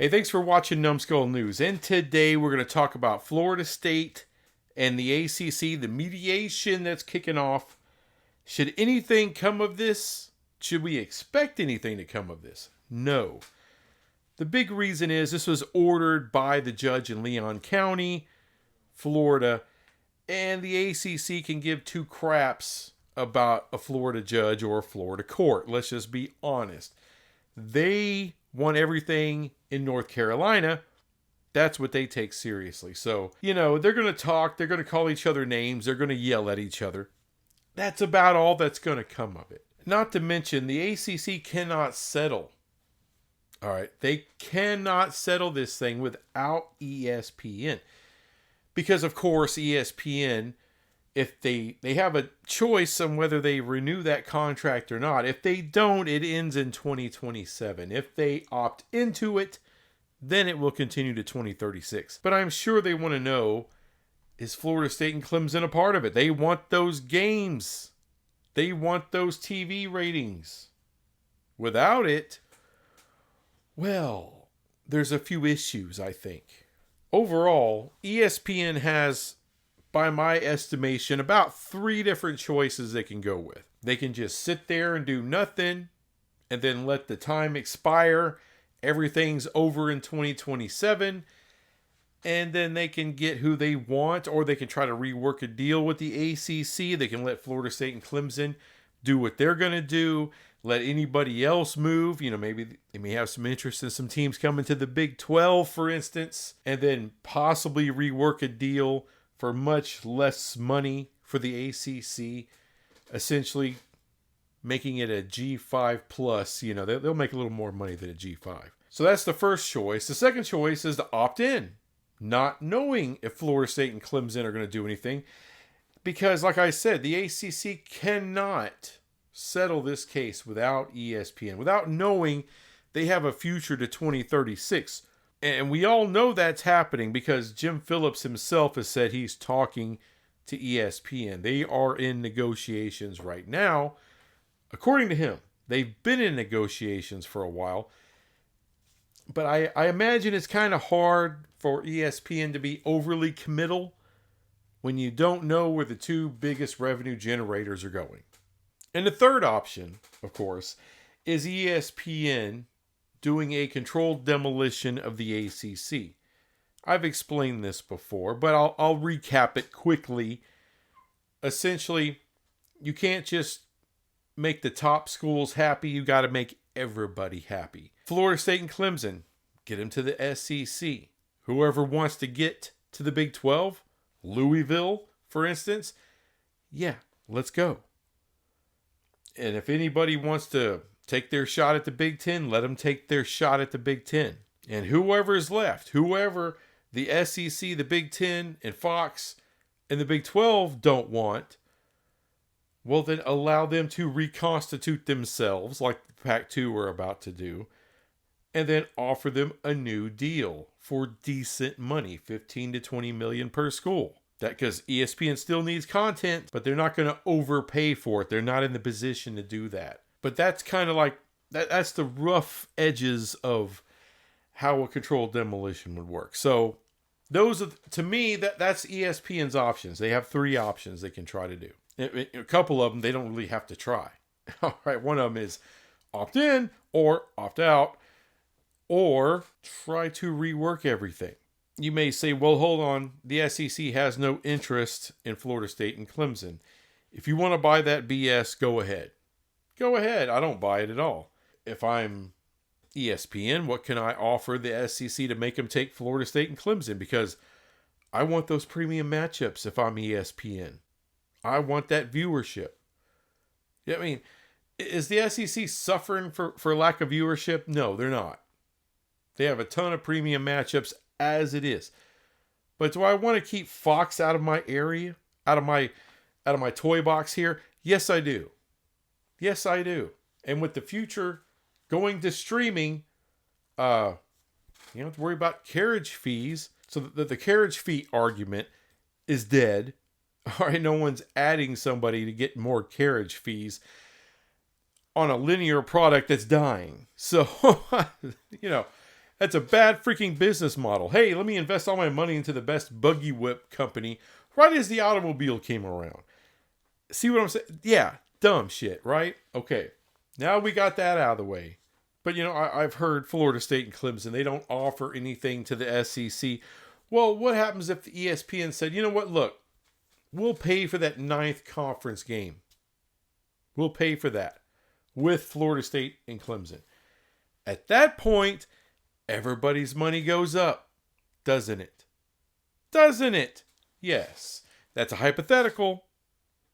Hey, thanks for watching Numbskull News. And today we're going to talk about Florida State and the ACC, the mediation that's kicking off. Should anything come of this? Should we expect anything to come of this? No. The big reason is this was ordered by the judge in Leon County, Florida, and the ACC can give two craps about a Florida judge or a Florida court. Let's just be honest. They want everything in North Carolina. That's what they take seriously. So, they're going to talk. They're going to call each other names. They're going to yell at each other. That's about all that's going to come of it. Not to mention, the ACC cannot settle. All right. They cannot settle this thing without ESPN. Because, of course, ESPN, if they have a choice on whether they renew that contract or not. If they don't, it ends in 2027. If they opt into it, then it will continue to 2036. But I'm sure they want to know, is Florida State and Clemson a part of it? They want those games. They want those TV ratings. Without it, well, there's a few issues, I think. Overall, ESPN has, by my estimation, about 3 different choices they can go with. They can just sit there and do nothing and then let the time expire. Everything's over in 2027. And then they can get who they want, or they can try to rework a deal with the ACC. They can let Florida State and Clemson do what they're going to do. Let anybody else move. Maybe they may have some interest in some teams coming to the Big 12, for instance. And then possibly rework a deal for much less money for the ACC, essentially making it a G5 plus. They'll make a little more money than a G5. So that's the first choice. The second choice is to opt in, not knowing if Florida State and Clemson are going to do anything. Because, like I said, the ACC cannot settle this case without ESPN, without knowing they have a future to 2036. And we all know that's happening because Jim Phillips himself has said he's talking to ESPN. They are in negotiations right now. According to him, they've been in negotiations for a while. But I imagine it's kind of hard for ESPN to be overly committal when you don't know where the 2 biggest revenue generators are going. And the third option, of course, is ESPN doing a controlled demolition of the ACC. I've explained this before, but I'll recap it quickly. Essentially, you can't just make the top schools happy. You got to make everybody happy. Florida State and Clemson, get them to the SEC. Whoever wants to get to the Big 12, Louisville, for instance, yeah, let's go. And if anybody wants to take their shot at the Big 10, let them take their shot at the Big 10. And whoever is left, whoever the SEC, the Big 10, and Fox, and the Big 12 don't want, well, then allow them to reconstitute themselves like the Pac-2 are about to do, and then offer them a new deal for decent money, 15 to 20 million per school. That because ESPN still needs content, but they're not going to overpay for it. They're not in the position to do that. But that's kind of like, that's the rough edges of how a controlled demolition would work. So those are, to me, that's ESPN's options. They have 3 options they can try to do. A couple of them, they don't really have to try. All right, one of them is opt in or opt out or try to rework everything. You may say, well, hold on. The SEC has no interest in Florida State and Clemson. If you want to buy that BS, go ahead. Go ahead. I don't buy it at all. If I'm ESPN, what can I offer the SEC to make them take Florida State and Clemson? Because I want those premium matchups if I'm ESPN. I want that viewership. I mean, is the SEC suffering for lack of viewership? No, they're not. They have a ton of premium matchups as it is. But do I want to keep Fox out of my area? Out of my toy box here? Yes, I do. Yes, I do. And with the future going to streaming, you don't have to worry about carriage fees. So the carriage fee argument is dead. All right, no one's adding somebody to get more carriage fees on a linear product that's dying. So, That's a bad freaking business model. Hey, let me invest all my money into the best buggy whip company right as the automobile came around. See what I'm saying? Yeah, dumb shit, right? Okay, now we got that out of the way. But, I've heard Florida State and Clemson, they don't offer anything to the SEC. Well, what happens if the ESPN said, you know what, look, we'll pay for that 9th conference game. We'll pay for that with Florida State and Clemson. At that point, everybody's money goes up, doesn't it? Doesn't it? Yes. That's a hypothetical.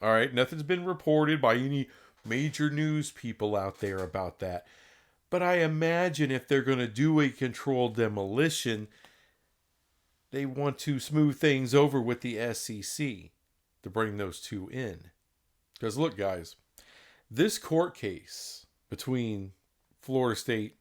All right, nothing's been reported by any major news people out there about that. But I imagine if they're going to do a controlled demolition, they want to smooth things over with the SEC to bring those two in. Because look, guys, this court case between Florida State,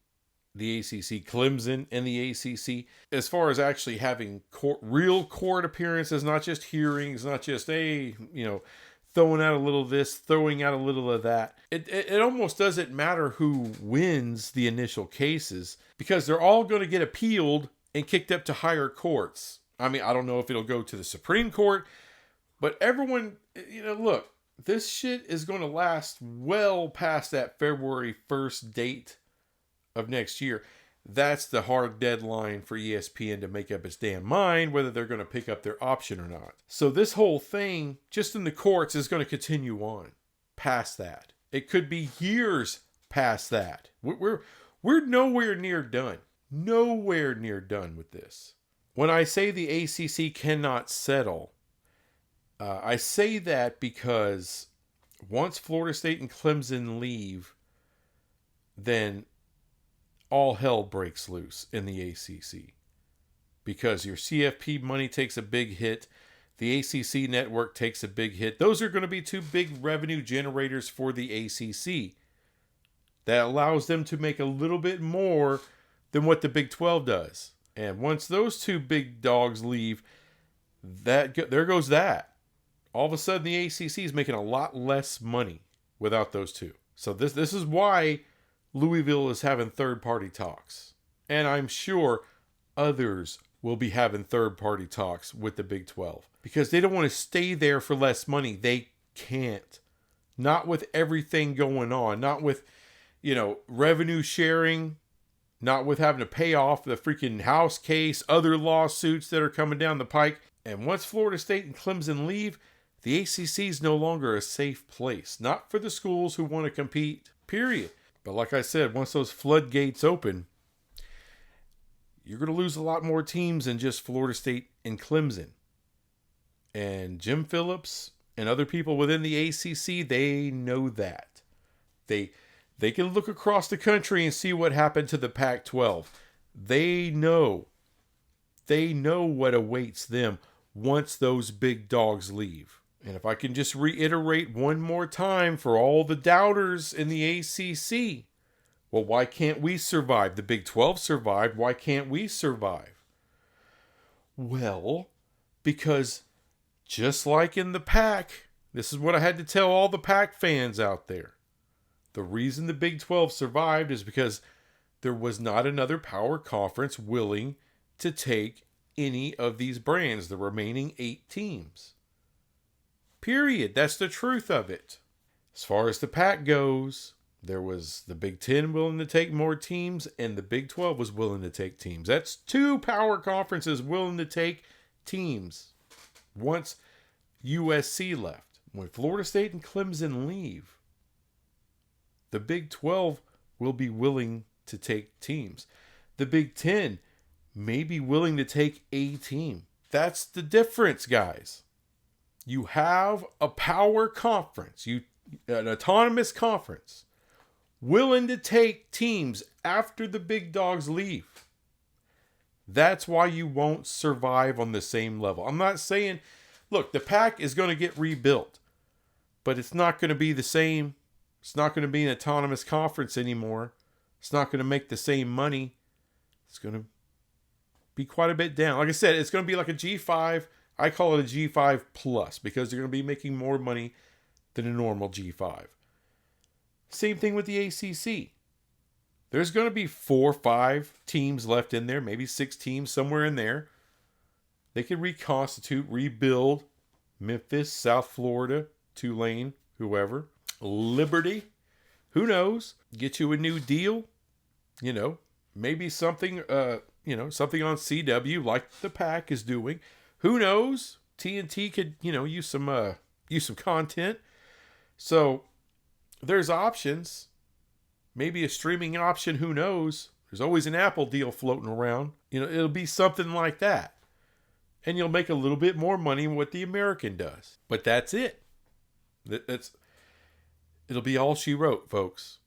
the ACC, Clemson, and the ACC, as far as actually having real court appearances, not just hearings, not just, throwing out a little of this, throwing out a little of that. It almost doesn't matter who wins the initial cases because they're all going to get appealed and kicked up to higher courts. I mean, I don't know if it'll go to the Supreme Court, but everyone, look, this shit is going to last well past that February 1st date of next year. That's the hard deadline for ESPN to make up its damn mind whether they're going to pick up their option or not. So this whole thing, just in the courts, is going to continue on past that. It could be years past that. We're nowhere near done. Nowhere near done with this. When I say the ACC cannot settle, I say that because once Florida State and Clemson leave, then all hell breaks loose in the ACC because your CFP money takes a big hit. The ACC network takes a big hit. Those are going to be two big revenue generators for the ACC. That allows them to make a little bit more than what the Big 12 does. And once those two big dogs leave, there goes that. All of a sudden, the ACC is making a lot less money without those two. So this is why Louisville is having third-party talks. And I'm sure others will be having third-party talks with the Big 12. Because they don't want to stay there for less money. They can't. Not with everything going on. Not with, revenue sharing. Not with having to pay off the freaking house case. Other lawsuits that are coming down the pike. And once Florida State and Clemson leave, the ACC is no longer a safe place. Not for the schools who want to compete. Period. But like I said, once those floodgates open, you're going to lose a lot more teams than just Florida State and Clemson. And Jim Phillips and other people within the ACC, they know that. They can look across the country and see what happened to the Pac-12. They know what awaits them once those big dogs leave. And if I can just reiterate one more time for all the doubters in the ACC, well, why can't we survive? The Big 12 survived. Why can't we survive? Well, because just like in the Pac, this is what I had to tell all the Pac fans out there. The reason the Big 12 survived is because there was not another power conference willing to take any of these brands, the remaining 8 teams. Period. That's the truth of it. As far as the Pac goes, there was the Big 10 willing to take more teams, and the Big 12 was willing to take teams. That's 2 power conferences willing to take teams once USC left. When Florida State and Clemson leave, the Big 12 will be willing to take teams. The Big 10 may be willing to take a team. That's the difference, guys. You have a power conference, an autonomous conference, willing to take teams after the big dogs leave. That's why you won't survive on the same level. I'm not saying, look, the Pac is going to get rebuilt, but it's not going to be the same. It's not going to be an autonomous conference anymore. It's not going to make the same money. It's going to be quite a bit down. Like I said, it's going to be like a G5. I call it a G5 plus because they're going to be making more money than a normal G5. Same thing with the ACC. There's going to be 4 or 5 teams left in there, maybe 6 teams somewhere in there. They could reconstitute, rebuild Memphis, South Florida, Tulane, whoever. Liberty, who knows? Get you a new deal. You know, maybe something, something on CW like the Pack is doing. Who knows? TNT could, use some content. So there's options. Maybe a streaming option, who knows? There's always an Apple deal floating around. It'll be something like that. And you'll make a little bit more money than what the American does. But that's it. It'll be all she wrote, folks.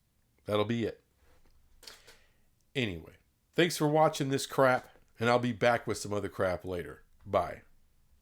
That'll be it. Anyway, thanks for watching this crap, and I'll be back with some other crap later. Bye.